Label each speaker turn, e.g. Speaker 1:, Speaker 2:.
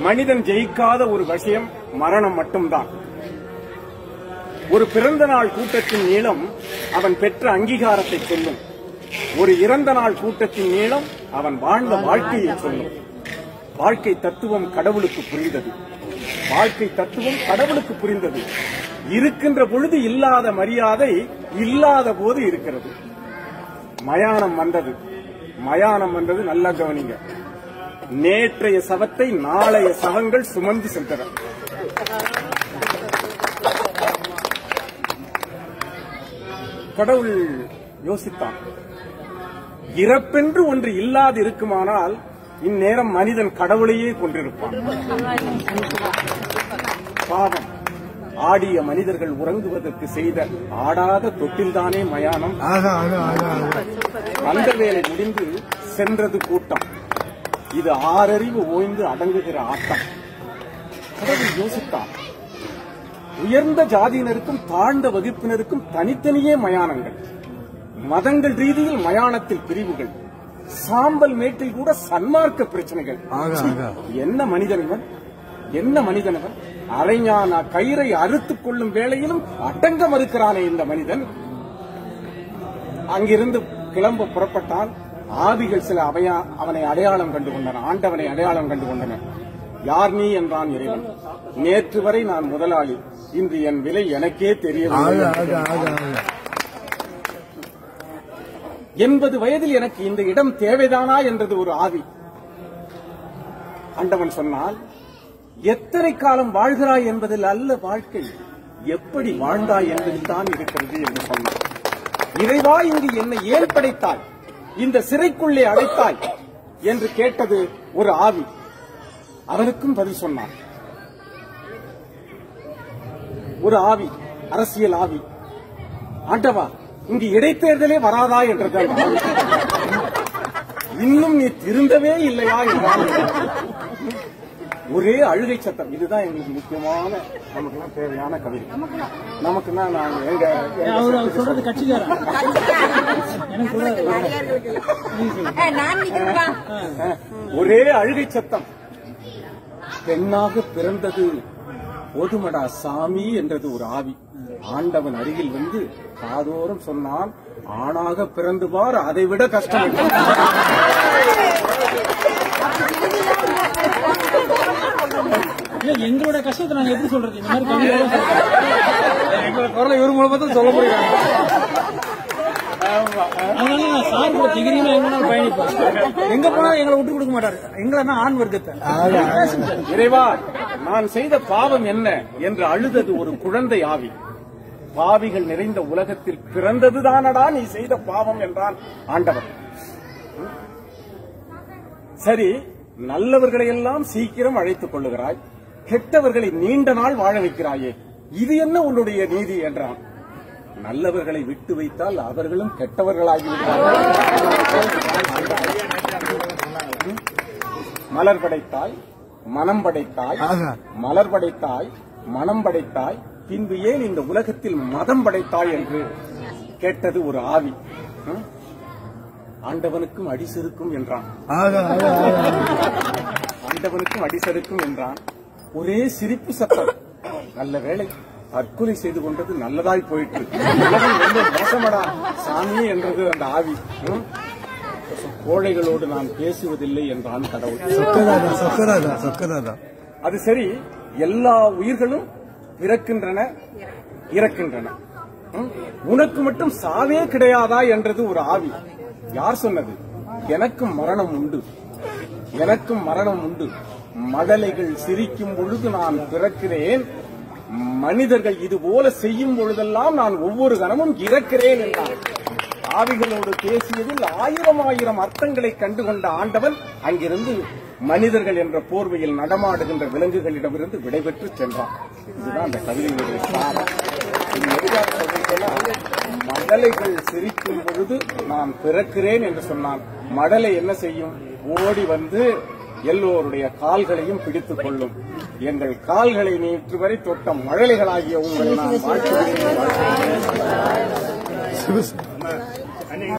Speaker 1: மனிதன் ஜெயிக்காத ஒரு விஷயம் மரணம் மட்டும்தான். ஒரு பிறந்த நாள் கூட்டத்தின் நீளம் அவன் பெற்ற அங்கீகாரத்தை சொல்லும். ஒரு இறந்த நாள் கூட்டத்தின் நீளம் அவன் வாழ்ந்த வாழ்க்கையை சொல்லும். வாழ்க்கை தத்துவம் கடவுளுக்கு புரிந்தது. வாழ்க்கை தத்துவம் கடவுளுக்கு புரிந்தது. இருக்கின்ற பொழுது இல்லாத மரியாதை இல்லாத போது இருக்கிறது. மயானம் வந்தது. மயானம் வந்தது, நல்லா கவனிங்க. நேற்றைய சவத்தை நாளைய சவங்கள் சுமந்து சென்றன. கடவுள் யோசித்தான், இறப்பென்று ஒன்று இல்லாது இருக்குமானால் இந்நேரம் மனிதன் கடவுளையே கொண்டிருப்பான். பாவம், ஆடிய மனிதர்கள் உறங்குவதற்கு செய்த ஆடாத தொட்டில்தானே மயானம். அந்த வேலை முடிந்து சென்றது கூட்டம். இது ஆறறிவு ஓய்ந்து அடங்குகிற ஆட்டம். கடவுள் யோசித்தான், உயர்ந்த ஜாதியினருக்கும் தாழ்ந்த வகுப்பினருக்கும் தனித்தனியே மயானங்கள், மதங்கள் ரீதியில் மயானத்தில் பிரிவுகள், சாம்பல் மேட்டில் கூட சன்மார்க்க பிரச்சனைகள். என்ன மனிதனவன், என்ன மனிதனவன்! அரைஞான கயிறை அறுத்துக் கொள்ளும் வேளையிலும் அடங்க மறுக்கிறானே இந்த மனிதன். அங்கிருந்து கிளம்ப புறப்பட்டான். ஆவிகள் சில அவனை அடையாளம் கண்டு கொண்டன. ஆண்டவனை அடையாளம் கண்டு கொண்டன. யார் நீ என்றான் இறைவன். நேற்று வரை நான் முதலாளி, இன்று என் விலை எனக்கே தெரியவில்லை. 80 வயதில் எனக்கு இந்த இடம் தேவைதானா என்றது ஒரு ஆவி. ஆண்டவன் சொன்னால், எத்தனை காலம் வாழ்கிறாய் என்பதில் அல்ல வாழ்க்கை, எப்படி வாழ்ந்தாய் என்பதில் தான் இருக்கிறது என்று சொன்னார். இறைவா, இங்கு என்னை ஏன் படைத்தாய், இந்த சிறைக்குள்ளே அடைத்தாய் என்று கேட்டது ஒரு ஆவி. அவனுக்கும் பதில் சொன்னான் ஒரு ஆவி, அரசியல் ஆவி. ஆண்டவா, இங்கு இடைத்தேர்தலே வராதா என்றது. இன்னும் நீ திருந்தவே இல்லையா என்றான். ஒரே அழுகை சத்தம். இதுதான் எங்களுக்கு முக்கியமான, நமக்கு தேவையான கவிதை. நமக்குன்னா நாங்க எங்க சொல்றது கட்சிக்காரன் ஒரே அழுகை சத்தம். பெண்ணாக பிறந்தது போதுமடா சாமி என்றது ஒரு ஆவி. ஆண்டவன் அருகில் வந்து காதோறும் சொன்னான், ஆணாக பிறந்து பார், அதை விட கஷ்டம்.
Speaker 2: எங்களோட கஷ்டத்தை நாங்க எப்படி சொல்றது? இந்த மாதிரி
Speaker 1: எங்களோட குரலை இவர் மூலமா தான் சொல்ல முடியும்.
Speaker 2: அதனால நான் சார் கூட திகிரியில எங்கனாலும் பயணிப்பேன். எங்க போனாலும் எங்களை விட்டு கொடுக்க மாட்டாரு. எங்களா ஆண் வர்க்கத்தை.
Speaker 1: இறைவா, நான் செய்த பாவம் என்ன என்று அழுதது ஒரு குழந்தை ஆவி. பாவிகள் நிறைந்த உலகத்தில் பிறந்ததுதானடா நீ செய்த பாவம் என்றான் ஆண்டவன். சரி, நல்லவர்களை எல்லாம் சீக்கிரம் அழைத்துக் கொள்ளுகிறாய், கெட்டவர்களை நீண்ட நாள் வாழ வைக்கிறாயே, இது என்ன உன்னுடைய நீதி என்றான். நல்லவர்களை விட்டு வைத்தால் அவர்களும் கெட்டவர்களாகிவிட்டார்கள். மலர் படைத்தாய், மனம் படைத்தாய், மலர் படைத்தாய், மனம் படைத்தாய், பின்பு ஏன் இந்த உலகத்தில் மதம் படைத்தாய் என்று கேட்டது ஒரு ஆவி. ஆண்டவனுக்கும் அடிசெருக்கும் என்றான். ஆண்டவனுக்கும் அடிசெருக்கும் என்றான். ஒரே சிரிப்பு சத்தம். நல்ல வேளை, தற்கொலை செய்து கொண்டது நல்லதாய் போயிட்டு. உலகம் ரொம்ப மோசமடா சாமி என்றது அந்த ஆவி. கோழைகளோடு நான் பேசுவதில்லை என்றான் கடவுள். அது சரி, எல்லா உயிர்களும் பிறக்கின்றன, இறக்கின்றன, உனக்கு மட்டும் சாவே கிடையாதா என்றது ஒரு ஆவி. யார் சொன்னது? எனக்கும் மரணம் உண்டு, எனக்கும் மரணம் உண்டு. மடலைகள் சிரிக்கும் பொழுது நான் பிறக்கிறேன், மனிதர்கள் இதுபோல செய்யும் பொழுதெல்லாம் நான் ஒவ்வொரு கணமும் இறக்கிறேன் என்றான். ஆவிகளோடு பேசியதில் 1000 அர்த்தங்களை கண்டுகொண்ட ஆண்டவன் அங்கிருந்து மனிதர்கள் என்ற போர்வையில் நடமாடுகின்ற விலங்குகளிடமிருந்து விடைபெற்று சென்றான். இதுதான் அந்த கவிதையினுடைய சாரம். இது எதுக்காக சொல்றீங்கன்னா, மடலைகள் சிரிக்கும் பொழுது நான் பிறக்கிறேன் என்று சொன்னான். மடலை என்ன செய்யும்? ஓடி வந்து எல்லோருடைய கால்களையும் பிடித்துக் கொள்ளும். எங்கள் கால்களை நேற்று வரை தொட்ட மழலைகளாகிய உங்களை நான் வாழ்த்துகிறேன்.